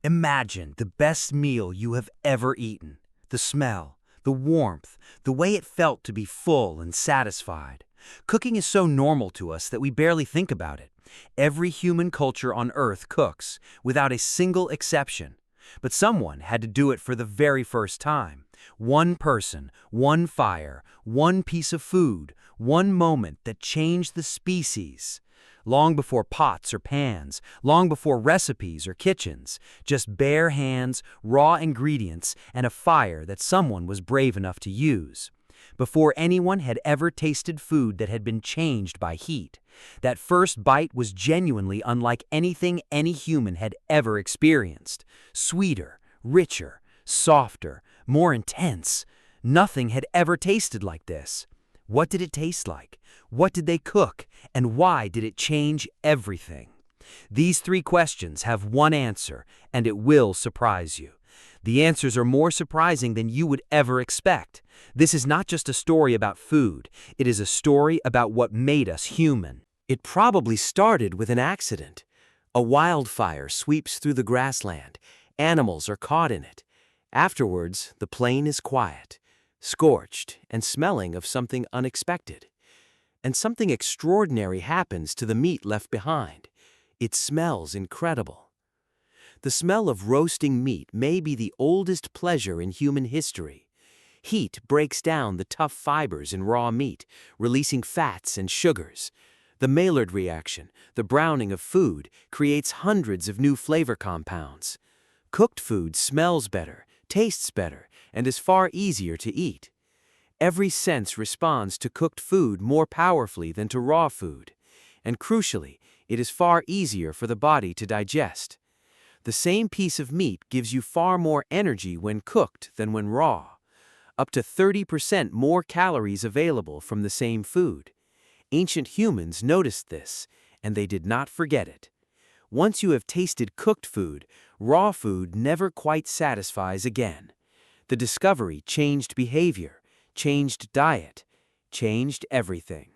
Imagine the best meal you have ever eaten. The smell, the warmth, the way it felt to be full and satisfied. Cooking is so normal to us that we barely think about it. Every human culture on Earth cooks, without a single exception. But someone had to do it for the very first time. One person, one fire, one piece of food, one moment that changed the species. Long before pots or pans, long before recipes or kitchens, just bare hands, raw ingredients, and a fire that someone was brave enough to use. Before anyone had ever tasted food that had been changed by heat. That first bite was genuinely unlike anything any human had ever experienced. Sweeter, richer, softer, more intense. Nothing had ever tasted like this. What did it taste like? What did they cook? And why did it change everything? These three questions have one answer, and it will surprise you. The answers are more surprising than you would ever expect. This is not just a story about food. It is a story about what made us human. It probably started with an accident. A wildfire sweeps through the grassland. Animals are caught in it. Afterwards, the plain is quiet, scorched and smelling of something unexpected. And something extraordinary happens to the meat left behind. It smells incredible. The smell of roasting meat may be the oldest pleasure in human history. Heat breaks down the tough fibers in raw meat, releasing fats and sugars. The Maillard reaction, the browning of food, creates hundreds of new flavor compounds. Cooked food smells better, tastes better, and is far easier to eat. Every sense responds to cooked food more powerfully than to raw food. And crucially, it is far easier for the body to digest. The same piece of meat gives you far more energy when cooked than when raw. Up to 30% more calories available from the same food. Ancient humans noticed this, and they did not forget it. Once you have tasted cooked food, raw food never quite satisfies again. The discovery changed behavior, changed diet, changed everything.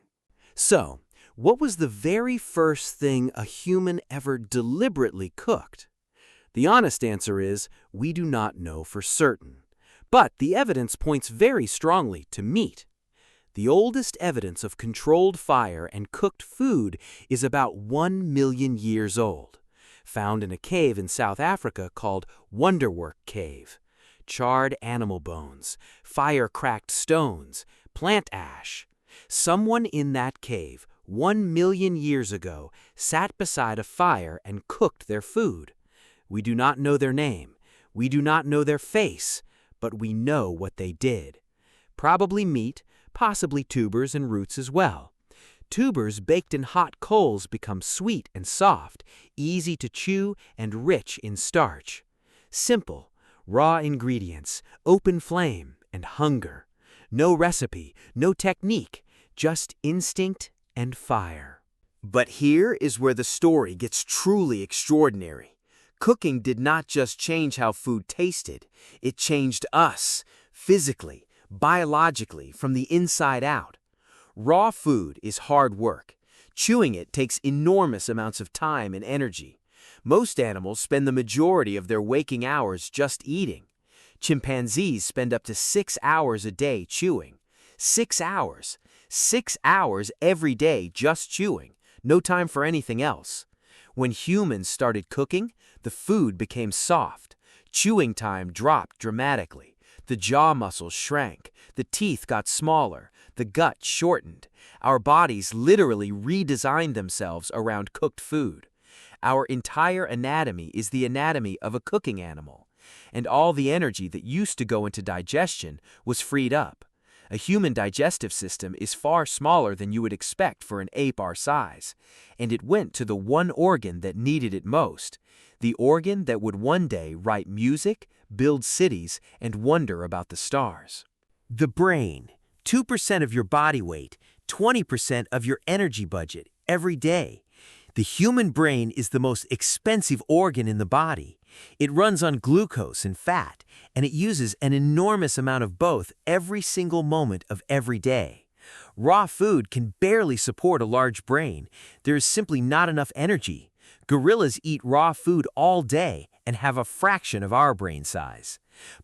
So, what was the very first thing a human ever deliberately cooked? The honest answer is, we do not know for certain. But the evidence points very strongly to meat. The oldest evidence of controlled fire and cooked food is about 1 million years old, found in a cave in South Africa called Wonderwerk Cave. Charred animal bones, fire-cracked stones, plant ash. Someone in that cave 1 million years ago sat beside a fire and cooked their food. We do not know their name, we do not know their face, but we know what they did. Probably meat, possibly tubers and roots as well. Tubers baked in hot coals become sweet and soft, easy to chew and rich in starch. Simple, raw ingredients, open flame, and hunger. No recipe, no technique, just instinct and fire. But here is where the story gets truly extraordinary. Cooking did not just change how food tasted, it changed us, physically, biologically, from the inside out. Raw food is hard work. Chewing it takes enormous amounts of time and energy. Most animals spend the majority of their waking hours just eating. Chimpanzees spend up to 6 hours a day chewing. 6 hours. 6 hours every day just chewing. No time for anything else. When humans started cooking, the food became soft. Chewing time dropped dramatically. The jaw muscles shrank. The teeth got smaller. The gut shortened. Our bodies literally redesigned themselves around cooked food. Our entire anatomy is the anatomy of a cooking animal, and all the energy that used to go into digestion was freed up. A human digestive system is far smaller than you would expect for an ape our size, and it went to the one organ that needed it most, the organ that would one day write music, build cities, and wonder about the stars. The brain, 2% of your body weight, 20% of your energy budget every day. The human brain is the most expensive organ in the body. It runs on glucose and fat, and it uses an enormous amount of both every single moment of every day. Raw food can barely support a large brain. There is simply not enough energy. Gorillas eat raw food all day, and have a fraction of our brain size.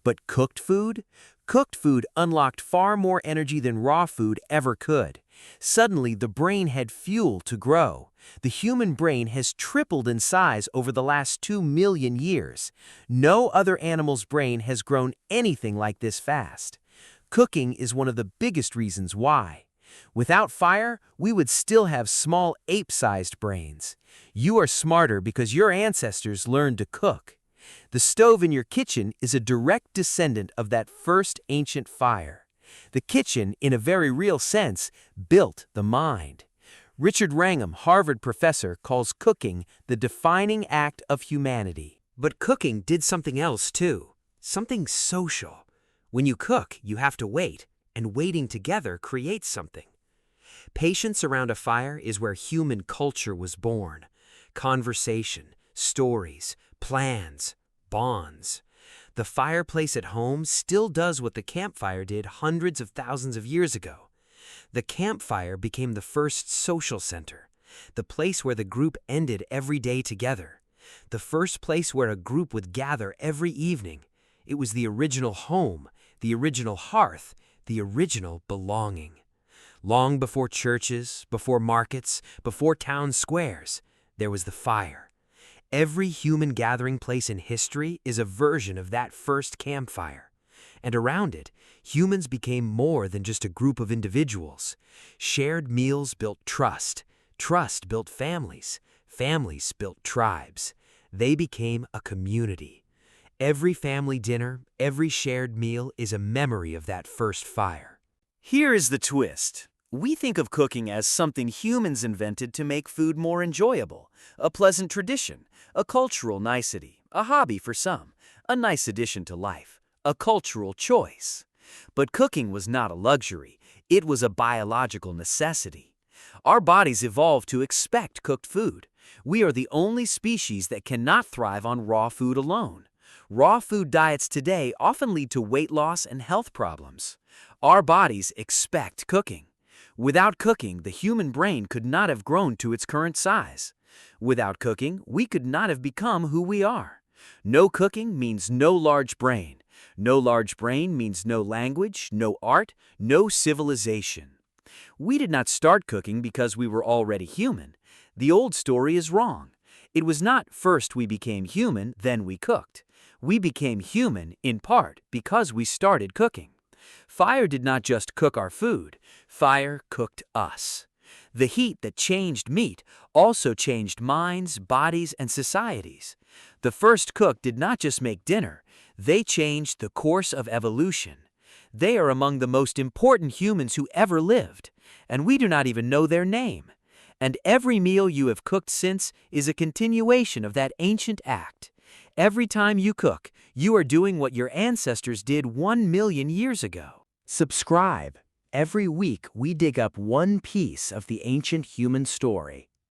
But cooked food? Cooked food unlocked far more energy than raw food ever could. Suddenly, the brain had fuel to grow. The human brain has tripled in size over the last 2 million years. No other animal's brain has grown anything like this fast. Cooking is one of the biggest reasons why. Without fire, we would still have small ape-sized brains. You are smarter because your ancestors learned to cook. The stove in your kitchen is a direct descendant of that first ancient fire. The kitchen, in a very real sense, built the mind. Richard Wrangham, Harvard professor, calls cooking the defining act of humanity. But cooking did something else too, something social. When you cook, you have to wait, and waiting together creates something. Patience around a fire is where human culture was born. Conversation, stories, plans, bonds. The fireplace at home still does what the campfire did hundreds of thousands of years ago. The campfire became the first social center, the place where the group ended every day together, the first place where a group would gather every evening. It was the original home, the original hearth, the original belonging. Long before churches, before markets, before town squares, there was the fire. Every human gathering place in history is a version of that first campfire. And around it, humans became more than just a group of individuals. Shared meals built trust. Trust built families. Families built tribes. They became a community. Every family dinner, every shared meal is a memory of that first fire. Here is the twist. We think of cooking as something humans invented to make food more enjoyable, a pleasant tradition, a cultural nicety, a hobby for some, a nice addition to life, a cultural choice. But cooking was not a luxury, it was a biological necessity. Our bodies evolved to expect cooked food. We are the only species that cannot thrive on raw food alone. Raw food diets today often lead to weight loss and health problems. Our bodies expect cooking. Without cooking, the human brain could not have grown to its current size. Without cooking, we could not have become who we are. No cooking means no large brain. No large brain means no language, no art, no civilization. We did not start cooking because we were already human. The old story is wrong. It was not first we became human, then we cooked. We became human, in part, because we started cooking. Fire did not just cook our food, fire cooked us. The heat that changed meat also changed minds, bodies, and societies. The first cook did not just make dinner, they changed the course of evolution. They are among the most important humans who ever lived, and we do not even know their name. And every meal you have cooked since is a continuation of that ancient act. Every time you cook, you are doing what your ancestors did 1 million years ago. Subscribe. Every week we dig up one piece of the ancient human story.